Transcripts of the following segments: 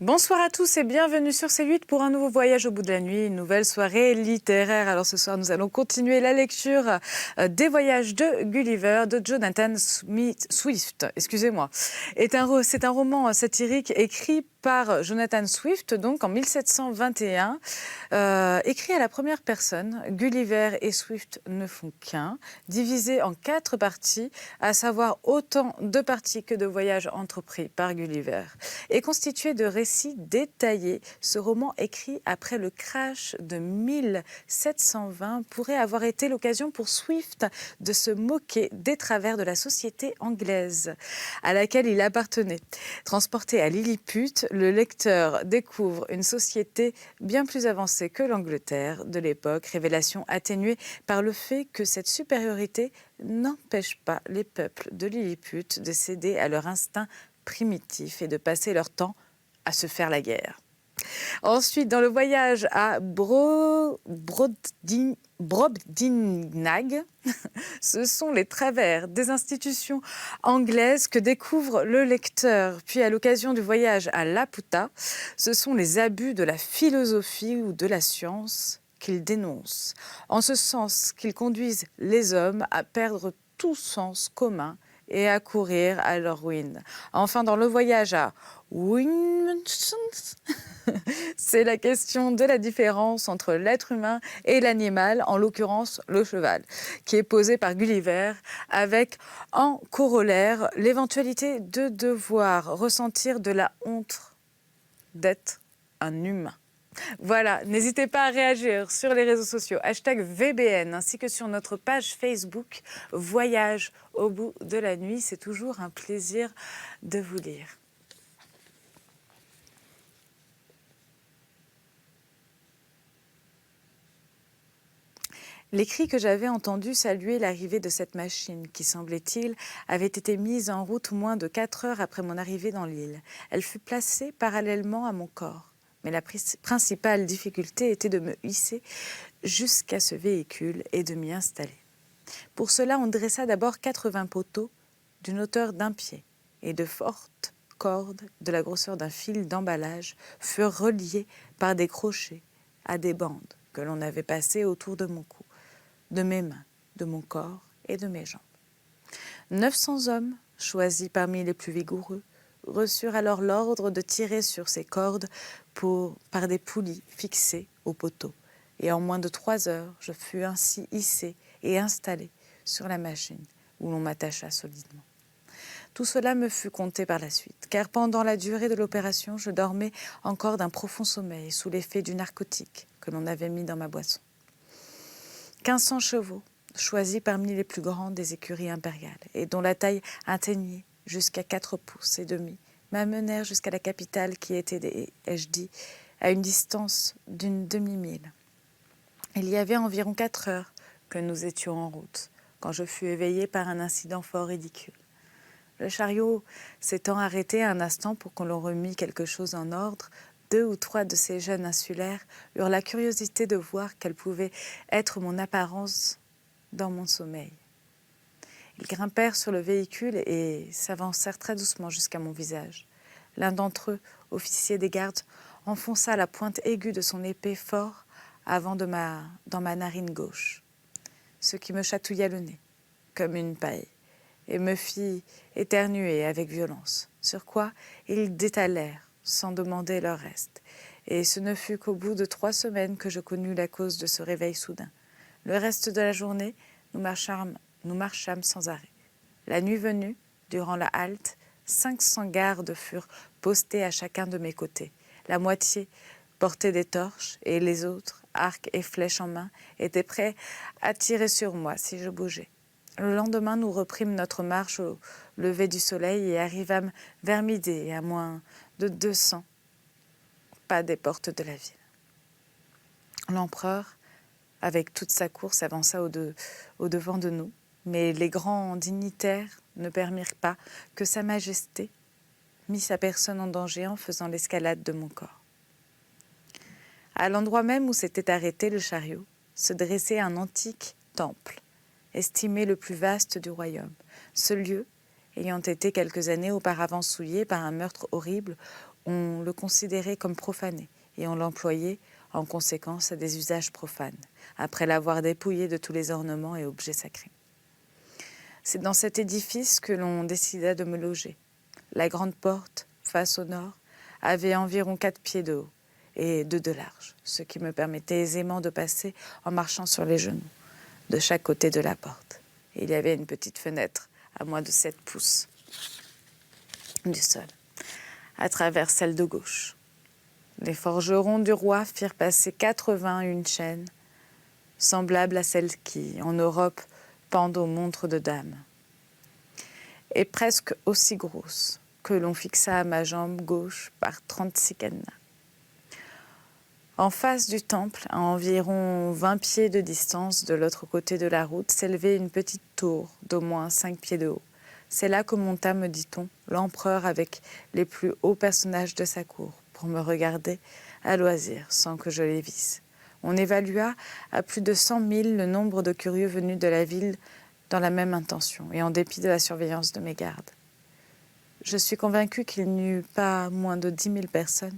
Bonsoir à tous et bienvenue sur C8 pour un nouveau voyage au bout de la nuit, une nouvelle soirée littéraire. Alors ce soir, nous allons continuer la lecture des voyages de Gulliver de Jonathan Swift. Excusez-moi. C'est un roman satirique écrit par Jonathan Swift, donc en 1721, écrit à la première personne. Gulliver et Swift ne font qu'un, divisé en 4 parties, à savoir autant de parties que de voyages entrepris par Gulliver, et constitué de récits détaillés. Ce roman, écrit après le crash de 1720, pourrait avoir été l'occasion pour Swift de se moquer des travers de la société anglaise à laquelle il appartenait. Transporté à Lilliput, le lecteur découvre une société bien plus avancée que l'Angleterre de l'époque, révélation atténuée par le fait que cette supériorité n'empêche pas les peuples de Lilliput de céder à leur instinct primitif et de passer leur temps à se faire la guerre. Ensuite, dans le voyage à Brobdingnag, ce sont les travers des institutions anglaises que découvre le lecteur. Puis, à l'occasion du voyage à Laputa, ce sont les abus de la philosophie ou de la science qu'il dénonce, en ce sens qu'ils conduisent les hommes à perdre tout sens commun et à courir à leur ruine. Enfin, dans le voyage à Winchester, c'est la question de la différence entre l'être humain et l'animal, en l'occurrence le cheval, qui est posée par Gulliver, avec en corollaire l'éventualité de devoir ressentir de la honte d'être un humain. Voilà, n'hésitez pas à réagir sur les réseaux sociaux, #VBN, ainsi que sur notre page Facebook Voyage au bout de la nuit. C'est toujours un plaisir de vous lire. Les cris que j'avais entendus saluaient l'arrivée de cette machine qui, semblait-il, avait été mise en route moins de 4 heures après mon arrivée dans l'île. Elle fut placée parallèlement à mon corps. Mais la principale difficulté était de me hisser jusqu'à ce véhicule et de m'y installer. Pour cela, on dressa d'abord 80 poteaux d'une hauteur d'1 pied et de fortes cordes de la grosseur d'un fil d'emballage furent reliées par des crochets à des bandes que l'on avait passées autour de mon cou, de mes mains, de mon corps et de mes jambes. 900 hommes, choisis parmi les plus vigoureux, reçurent alors l'ordre de tirer sur ces cordes par des poulies fixées au poteau. Et en moins de 3 heures, je fus ainsi hissé et installé sur la machine où l'on m'attacha solidement. Tout cela me fut compté par la suite, car pendant la durée de l'opération, je dormais encore d'un profond sommeil sous l'effet du narcotique que l'on avait mis dans ma boisson. 1500 chevaux, choisis parmi les plus grands des écuries impériales, et dont la taille atteignait jusqu'à 4 pouces et demi, m'amenèrent jusqu'à la capitale qui était, ai-je dit, à une distance d'une demi-mille. Il y avait environ 4 heures que nous étions en route, quand je fus éveillé par un incident fort ridicule. Le chariot s'étant arrêté un instant pour qu'on leur remît quelque chose en ordre, 2 ou 3 de ces jeunes insulaires eurent la curiosité de voir quelle pouvait être mon apparence dans mon sommeil. Ils grimpèrent sur le véhicule et s'avancèrent très doucement jusqu'à mon visage. L'un d'entre eux, officier des gardes, enfonça la pointe aiguë de son épée fort dans ma narine gauche, ce qui me chatouilla le nez, comme une paille, et me fit éternuer avec violence. Sur quoi ils détalèrent, sans demander leur reste. Et ce ne fut qu'au bout de 3 semaines que je connus la cause de ce réveil soudain. Le reste de la journée, nous marchâmes sans arrêt. La nuit venue, durant la halte, 500 gardes furent postés à chacun de mes côtés. La moitié portaient des torches et les autres, arcs et flèches en main, étaient prêts à tirer sur moi si je bougeais. Le lendemain, nous reprîmes notre marche au lever du soleil et arrivâmes vers midi à moins de 200 pas des portes de la ville. L'empereur, avec toute sa cour, s'avança au-devant de nous, mais les grands dignitaires ne permirent pas que Sa Majesté mît sa personne en danger en faisant l'escalade de mon corps. À l'endroit même où s'était arrêté le chariot, se dressait un antique temple, estimé le plus vaste du royaume. Ce lieu, ayant été quelques années auparavant souillé par un meurtre horrible on le considérait comme profané et on l'employait en conséquence à des usages profanes, après l'avoir dépouillé de tous les ornements et objets sacrés. C'est dans cet édifice que l'on décida de me loger. La grande porte, face au nord, avait environ 4 pieds de haut et 2 de large, ce qui me permettait aisément de passer en marchant sur les genoux, de chaque côté de la porte. Il y avait une petite fenêtre à moins de 7 pouces du sol, à travers celle de gauche. Les forgerons du roi firent passer 81 chaînes, semblables à celles qui, en Europe, pendent aux montres de dames, et presque aussi grosses, que l'on fixa à ma jambe gauche par 36 cadenas. En face du temple, à environ 20 pieds de distance de l'autre côté de la route, s'élevait une petite tour d'au moins 5 pieds de haut. C'est là que monta, me dit-on, l'empereur avec les plus hauts personnages de sa cour, pour me regarder à loisir, sans que je les visse. On évalua à plus de 100 000 le nombre de curieux venus de la ville dans la même intention, et en dépit de la surveillance de mes gardes. Je suis convaincue qu'il n'y eut pas moins de 10 000 personnes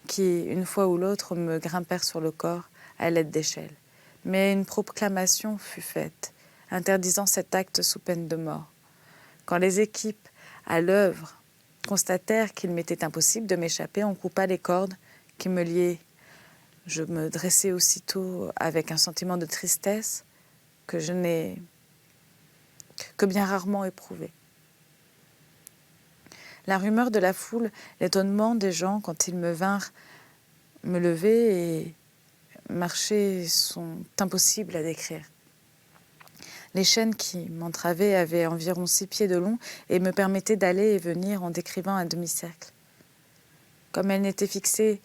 qui, une fois ou l'autre, me grimpèrent sur le corps à l'aide d'échelles. Mais une proclamation fut faite, interdisant cet acte sous peine de mort. Quand les équipes à l'œuvre constatèrent qu'il m'était impossible de m'échapper, on coupa les cordes qui me liaient. Je me dressai aussitôt avec un sentiment de tristesse que je n'ai que bien rarement éprouvé. La rumeur de la foule, l'étonnement des gens quand ils me vinrent me lever et marcher sont impossibles à décrire. Les chaînes qui m'entravaient avaient environ 6 pieds de long et me permettaient d'aller et venir en décrivant un demi-cercle. Comme elles n'étaient fixées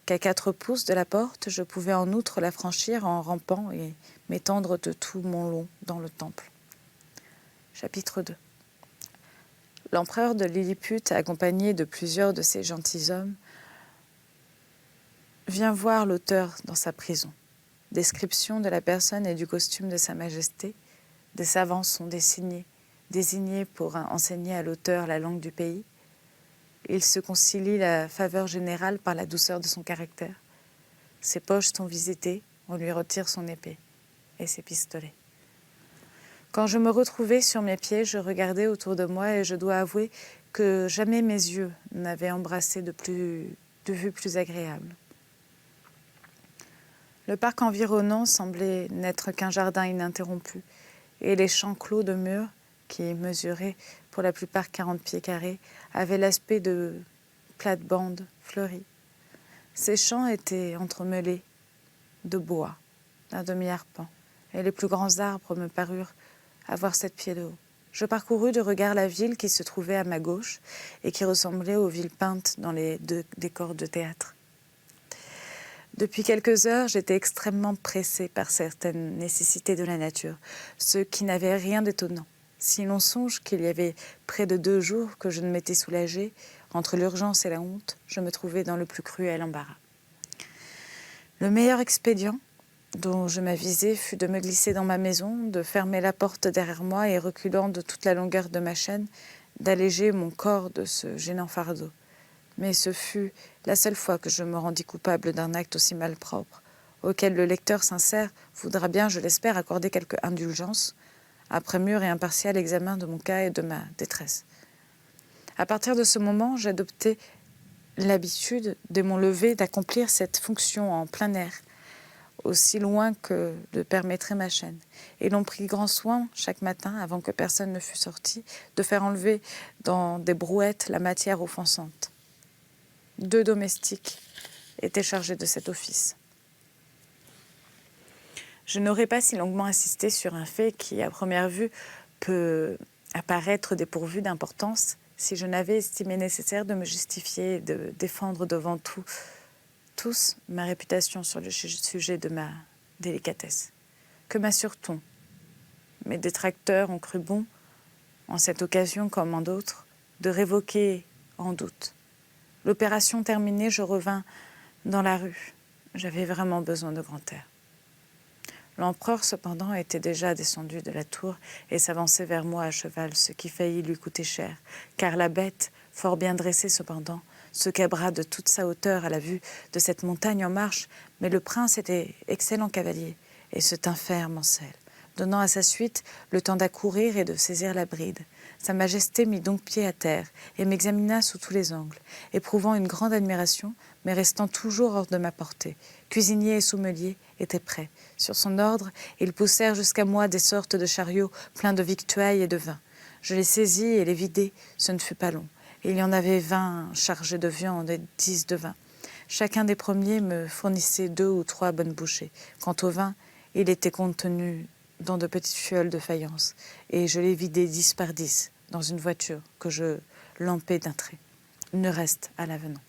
qu'à 4 pouces de la porte, je pouvais en outre la franchir en rampant et m'étendre de tout mon long dans le temple. Chapitre 2. L'empereur de Lilliput, accompagné de plusieurs de ses gentilshommes, vient voir l'auteur dans sa prison. Description de la personne et du costume de sa majesté. Des savants sont désignés pour enseigner à l'auteur la langue du pays. Il se concilie la faveur générale par la douceur de son caractère. Ses poches sont visitées, on lui retire son épée et ses pistolets. Quand je me retrouvai sur mes pieds, je regardais autour de moi et je dois avouer que jamais mes yeux n'avaient embrassé de vue plus agréable. Le parc environnant semblait n'être qu'un jardin ininterrompu, et les champs clos de murs, qui mesuraient pour la plupart 40 pieds carrés, avaient l'aspect de plates-bandes fleuries. Ces champs étaient entremêlés de bois, d'un demi-arpent, et les plus grands arbres me parurent avoir 7 pieds de haut. Je parcourus de regard la ville qui se trouvait à ma gauche et qui ressemblait aux villes peintes dans les 2 décors de théâtre. Depuis quelques heures, j'étais extrêmement pressée par certaines nécessités de la nature, ce qui n'avait rien d'étonnant. Si l'on songe qu'il y avait près de 2 jours que je ne m'étais soulagée, entre l'urgence et la honte, je me trouvais dans le plus cruel embarras. Le meilleur expédient dont je m'avisai fut de me glisser dans ma maison, de fermer la porte derrière moi et reculant de toute la longueur de ma chaîne, d'alléger mon corps de ce gênant fardeau. Mais ce fut la seule fois que je me rendis coupable d'un acte aussi malpropre, auquel le lecteur sincère voudra bien, je l'espère, accorder quelque indulgence, après mûr et impartial examen de mon cas et de ma détresse. À partir de ce moment, j'adoptai l'habitude, dès mon lever, d'accomplir cette fonction en plein air, aussi loin que le permettrait ma chaîne. Et l'on prit grand soin, chaque matin, avant que personne ne fût sorti, de faire enlever dans des brouettes la matière offensante. 2 domestiques étaient chargés de cet office. Je n'aurais pas si longuement insisté sur un fait qui, à première vue, peut apparaître dépourvu d'importance si je n'avais estimé nécessaire de me justifier et de défendre devant tous ma réputation sur le sujet de ma délicatesse. Que m'assure-t-on? Mes détracteurs ont cru bon, en cette occasion comme en d'autres, de révoquer en doute. L'opération terminée, je revins dans la rue. J'avais vraiment besoin de grand air. L'empereur, cependant, était déjà descendu de la tour et s'avançait vers moi à cheval, ce qui faillit lui coûter cher, car la bête, fort bien dressée cependant, se cabra de toute sa hauteur à la vue de cette montagne en marche, mais le prince était excellent cavalier et se tint ferme en selle, donnant à sa suite le temps d'accourir et de saisir la bride. Sa Majesté mit donc pied à terre et m'examina sous tous les angles, éprouvant une grande admiration, mais restant toujours hors de ma portée. Cuisinier et sommelier étaient prêts. Sur son ordre, ils poussèrent jusqu'à moi des sortes de chariots pleins de victuailles et de vin. Je les saisis et les vidai, ce ne fut pas long. Il y en avait 20 chargés de viande et 10 de vin. Chacun des premiers me fournissait 2 ou 3 bonnes bouchées. Quant au vin, il était contenu dans de petites fioles de faïence, et je les vidai 10 par 10 dans une voiture que je lampai d'un trait. Une reste à l'avenant.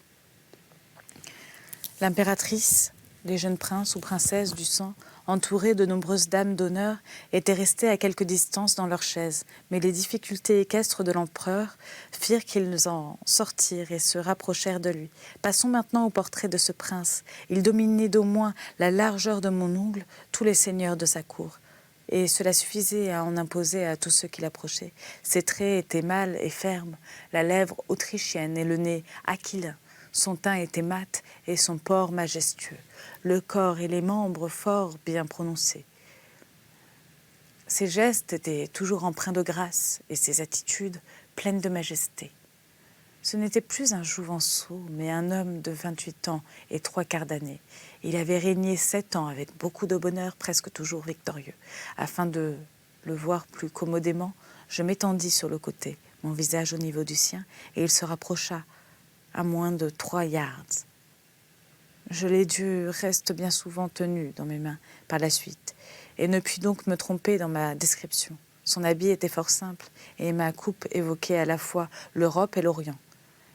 L'impératrice, les jeunes princes ou princesses du sang, entourés de nombreuses dames d'honneur, étaient restés à quelque distance dans leurs chaises, mais les difficultés équestres de l'empereur firent qu'ils en sortirent et se rapprochèrent de lui. Passons maintenant au portrait de ce prince. Il dominait d'au moins la largeur de mon ongle tous les seigneurs de sa cour, et cela suffisait à en imposer à tous ceux qui l'approchaient. Ses traits étaient mâles et fermes, la lèvre autrichienne et le nez aquilin. Son teint était mat et son port majestueux, le corps et les membres fort bien prononcés. Ses gestes étaient toujours empreints de grâce et ses attitudes pleines de majesté. Ce n'était plus un jouvenceau, mais un homme de 28 ans et 3/4 d'année. Il avait régné 7 ans avec beaucoup de bonheur, presque toujours victorieux. Afin de le voir plus commodément, je m'étendis sur le côté, mon visage au niveau du sien, et il se rapprocha à moins de 3 yards. Je l'ai dû reste bien souvent tenu dans mes mains par la suite, et ne puis donc me tromper dans ma description. Son habit était fort simple, et ma coupe évoquait à la fois l'Europe et l'Orient.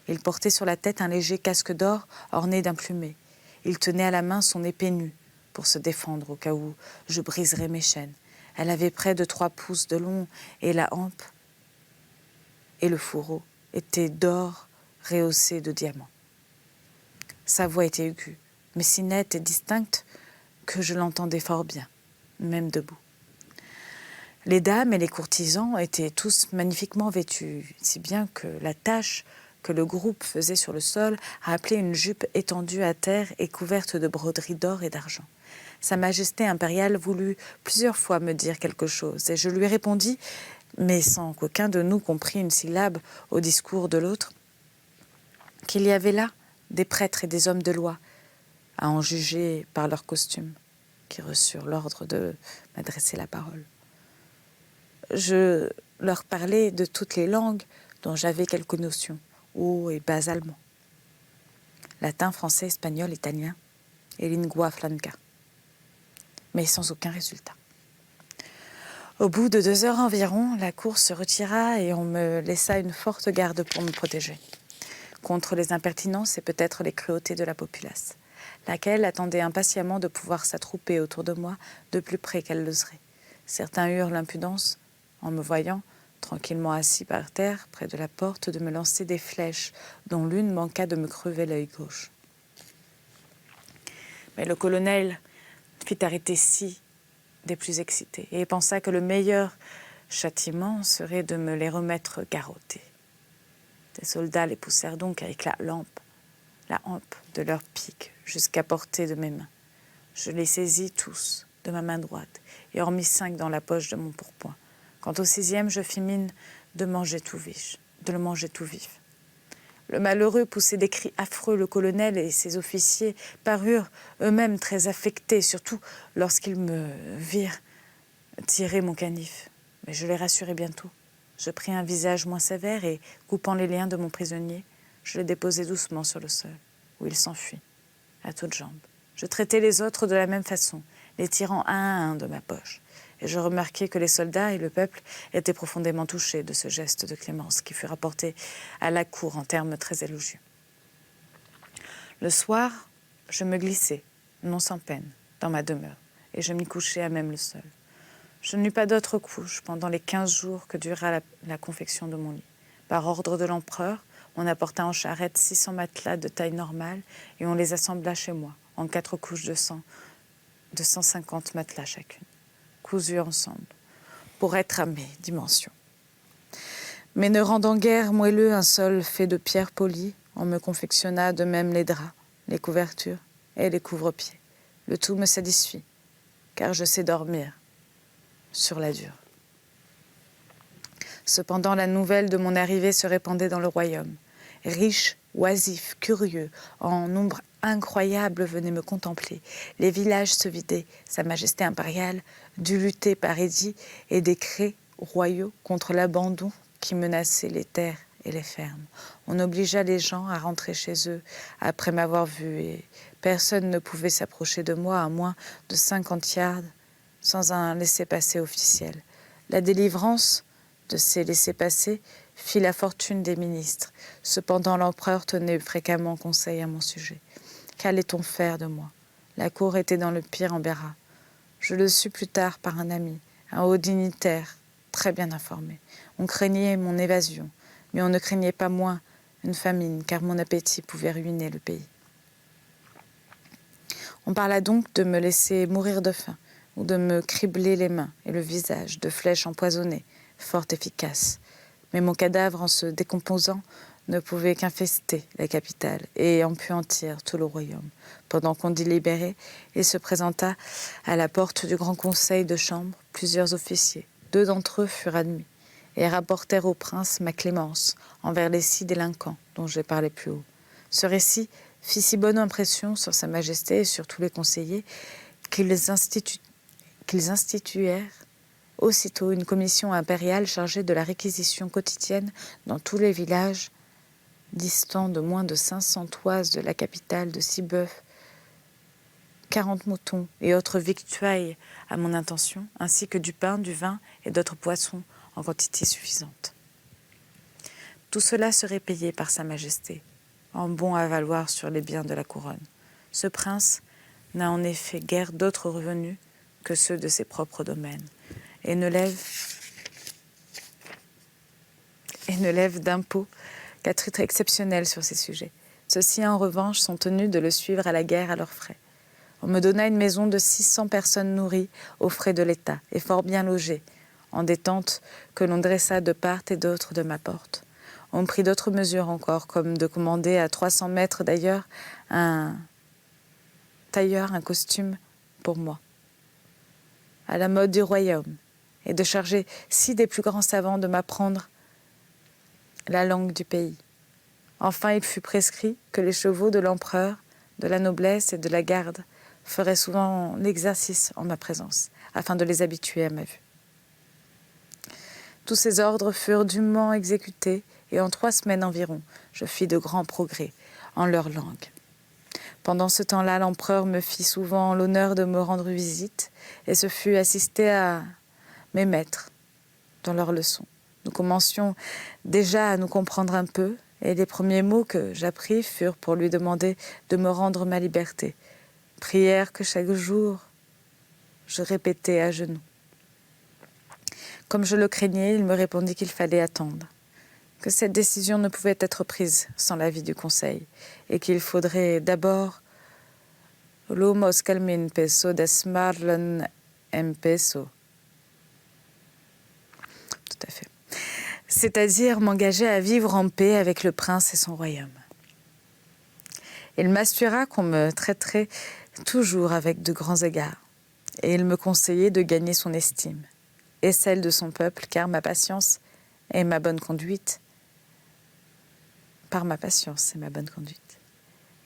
Il portait sur la tête un léger casque d'or orné d'un plumet. Il tenait à la main son épée nue pour se défendre au cas où je briserais mes chaînes. Elle avait près de 3 pouces de long et la hampe et le fourreau étaient d'or rehaussé de diamants. Sa voix était aiguë, mais si nette et distincte que je l'entendais fort bien, même debout. Les dames et les courtisans étaient tous magnifiquement vêtus, si bien que la tache que le groupe faisait sur le sol rappelait une jupe étendue à terre et couverte de broderies d'or et d'argent. Sa Majesté impériale voulut plusieurs fois me dire quelque chose, et je lui répondis, mais sans qu'aucun de nous comprît une syllabe au discours de l'autre, qu'il y avait là des prêtres et des hommes de loi, à en juger par leur costume, qui reçurent l'ordre de m'adresser la parole. Je leur parlais de toutes les langues dont j'avais quelques notions, haut et bas allemand, latin, français, espagnol, italien et lingua franca, mais sans aucun résultat. Au bout de 2 heures environ, la cour se retira et on me laissa une forte garde pour me protéger contre les impertinences et peut-être les cruautés de la populace, laquelle attendait impatiemment de pouvoir s'attrouper autour de moi de plus près qu'elle l'oserait. Certains eurent l'impudence, en me voyant, tranquillement assis par terre, près de la porte, de me lancer des flèches, dont l'une manqua de me crever l'œil gauche. Mais le colonel fit arrêter 6 des plus excités et pensa que le meilleur châtiment serait de me les remettre garrottés. Des soldats les poussèrent donc avec la hampe de leurs piques jusqu'à portée de mes mains. Je les saisis tous de ma main droite et en mis 5 dans la poche de mon pourpoint. Quant au 6e, je fis mine de le manger tout vif. Le malheureux poussait des cris affreux. Le colonel et ses officiers parurent eux-mêmes très affectés, surtout lorsqu'ils me virent tirer mon canif. Mais je les rassurai bientôt. Je pris un visage moins sévère et, coupant les liens de mon prisonnier, je le déposai doucement sur le sol, où il s'enfuit, à toutes jambes. Je traitai les autres de la même façon, les tirant un à un de ma poche. Et je remarquai que les soldats et le peuple étaient profondément touchés de ce geste de clémence qui fut rapporté à la cour en termes très élogieux. Le soir, je me glissai, non sans peine, dans ma demeure, et je m'y couchai à même le sol. Je n'eus pas d'autre couche pendant les 15 jours que dura la confection de mon lit. Par ordre de l'empereur, on apporta en charrette 600 matelas de taille normale et on les assembla chez moi, en 4 couches de 150 matelas chacune, cousus ensemble, pour être à mes dimensions. Mais ne rendant guère moelleux un sol fait de pierre polie, On me confectionna de même les draps, les couvertures et les couvre-pieds. Le tout me satisfit, car je sais dormir sur la dure. Cependant, la nouvelle de mon arrivée se répandait dans le royaume. Riches, oisifs, curieux, en nombre incroyable venaient me contempler. Les villages se vidaient. Sa Majesté impériale dut lutter par édit et décrets royaux contre l'abandon qui menaçait les terres et les fermes. On obligea les gens à rentrer chez eux après m'avoir vu et personne ne pouvait s'approcher de moi à moins de 50 yards sans un laissez-passer officiel. La délivrance de ces laissez-passer fit la fortune des ministres. Cependant, l'empereur tenait fréquemment conseil à mon sujet. Qu'allait-on faire de moi? La cour était dans le pire embarras. Je le sus plus tard par un ami, un haut dignitaire, très bien informé. On craignait mon évasion, mais on ne craignait pas moins une famine, car mon appétit pouvait ruiner le pays. On parla donc de me laisser mourir de faim, ou de me cribler les mains et le visage de flèches empoisonnées, fort efficaces. Mais mon cadavre, en se décomposant, ne pouvait qu'infester la capitale et empuantir tout le royaume. Pendant qu'on délibérait, il se présenta à la porte du grand conseil de chambre plusieurs officiers. 2 d'entre eux furent admis et rapportèrent au prince ma clémence envers les 6 délinquants dont j'ai parlé plus haut. Ce récit fit si bonne impression sur Sa Majesté et sur tous les conseillers qu'ils instituèrent aussitôt une commission impériale chargée de la réquisition quotidienne dans tous les villages distants de moins de 500 toises de la capitale, de 6 bœufs, 40 moutons et autres victuailles à mon intention, ainsi que du pain, du vin et d'autres poissons en quantité suffisante. Tout cela serait payé par Sa Majesté, en bon à valoir sur les biens de la couronne. Ce prince n'a en effet guère d'autres revenus que ceux de ses propres domaines, et ne lève d'impôts qu'à titre exceptionnel sur ces sujets. Ceux-ci, en revanche, sont tenus de le suivre à la guerre à leurs frais. On me donna une maison de 600 personnes nourries aux frais de l'État et fort bien logées, en des tentes que l'on dressa de part et d'autre de ma porte. On prit d'autres mesures encore, comme de commander à 300 mètres d'ailleurs un tailleur un costume pour moi, à la mode du royaume, et de charger 6 des plus grands savants de m'apprendre la langue du pays. Enfin, il fut prescrit que les chevaux de l'empereur, de la noblesse et de la garde feraient souvent l'exercice en ma présence, afin de les habituer à ma vue. Tous ces ordres furent dûment exécutés, et en 3 semaines environ, je fis de grands progrès en leur langue. Pendant ce temps-là, l'empereur me fit souvent l'honneur de me rendre visite, et ce fut assister à mes maîtres dans leurs leçons. Nous commencions déjà à nous comprendre un peu, et les premiers mots que j'appris furent pour lui demander de me rendre ma liberté, prière que chaque jour je répétais à genoux. Comme je le craignais, il me répondit qu'il fallait attendre, que cette décision ne pouvait être prise sans l'avis du conseil, et qu'il faudrait d'abord «Lumos calmin peso desmarlen en peso». Tout à fait. C'est-à-dire m'engager à vivre en paix avec le prince et son royaume. Il m'assura qu'on me traiterait toujours avec de grands égards, et il me conseillait de gagner son estime, et celle de son peuple, car ma patience et ma bonne conduite,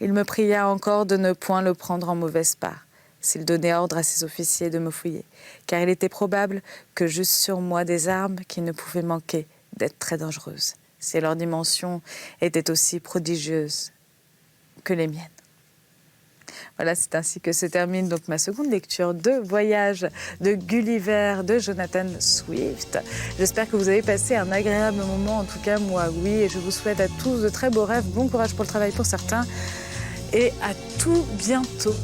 Il me pria encore de ne point le prendre en mauvaise part, s'il donnait ordre à ses officiers de me fouiller, car il était probable que j'eusse sur moi des armes qui ne pouvaient manquer d'être très dangereuses, si leur dimension était aussi prodigieuse que les miennes. Voilà, c'est ainsi que se termine donc ma seconde lecture de Voyage de Gulliver de Jonathan Swift. J'espère que vous avez passé un agréable moment, en tout cas moi oui, et je vous souhaite à tous de très beaux rêves, bon courage pour le travail pour certains, et à tout bientôt.